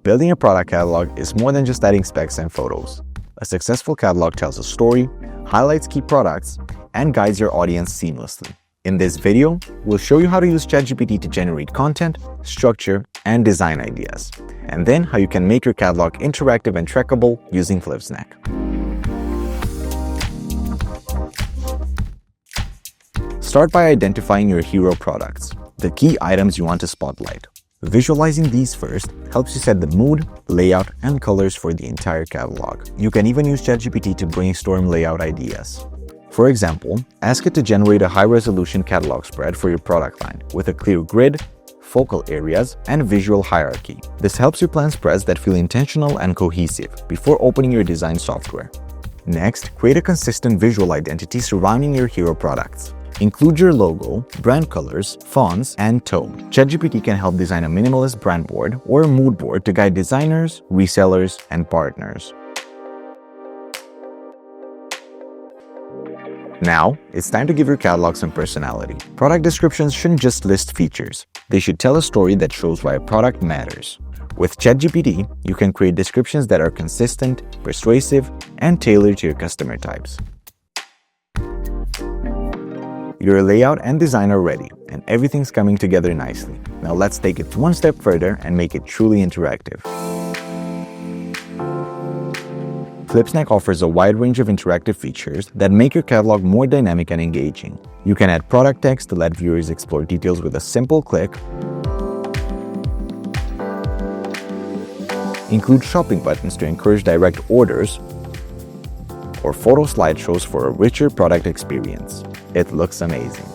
Building a product catalog is more than just adding specs and photos. A successful catalog tells a story, highlights key products, and guides your audience seamlessly. In this video, we'll show you how to use ChatGPT to generate content, structure, and design ideas, and then how you can make your catalog interactive and trackable using Flipsnack. Start by identifying your hero products, the key items you want to spotlight. Visualizing these first helps you set the mood, layout, and colors for the entire catalog. You can even use ChatGPT to brainstorm layout ideas. For example, ask it to generate a high-resolution catalog spread for your product line with a clear grid, focal areas, and visual hierarchy. This helps you plan spreads that feel intentional and cohesive before opening your design software. Next, create a consistent visual identity surrounding your hero products. Include your logo, brand colors, fonts, and tone. ChatGPT can help design a minimalist brand board or a mood board to guide designers, resellers, and partners. Now, it's time to give your catalog some personality. Product descriptions shouldn't just list features. They should tell a story that shows why a product matters. With ChatGPT, you can create descriptions that are consistent, persuasive, and tailored to your customer types. Your layout and design are ready, and everything's coming together nicely. Now let's take it one step further and make it truly interactive. Flipsnack offers a wide range of interactive features that make your catalog more dynamic and engaging. You can add product text to let viewers explore details with a simple click, include shopping buttons to encourage direct orders, or photo slideshows for a richer product experience. It looks amazing.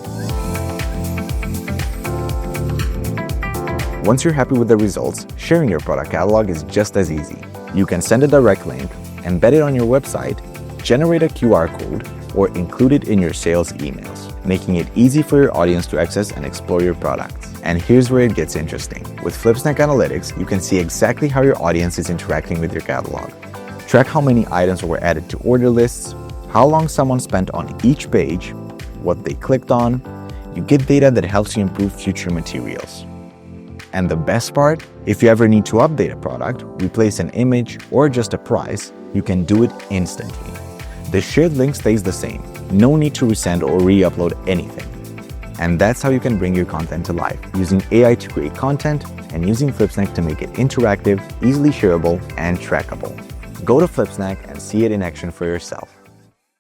Once you're happy with the results, sharing your product catalog is just as easy. You can send a direct link, embed it on your website, generate a QR code, or include it in your sales emails, making it easy for your audience to access and explore your products. And here's where it gets interesting. With Flipsnack Analytics, you can see exactly how your audience is interacting with your catalog. Track how many items were added to order lists, how long someone spent on each page, what they clicked on. You get data that helps you improve future materials. And the best part, if you ever need to update a product, replace an image, or adjust a price, you can do it instantly. The shared link stays the same. No need to resend or re-upload anything. And that's how you can bring your content to life, using AI to create content and using Flipsnack to make it interactive, easily shareable, and trackable. Go to Flipsnack and see it in action for yourself.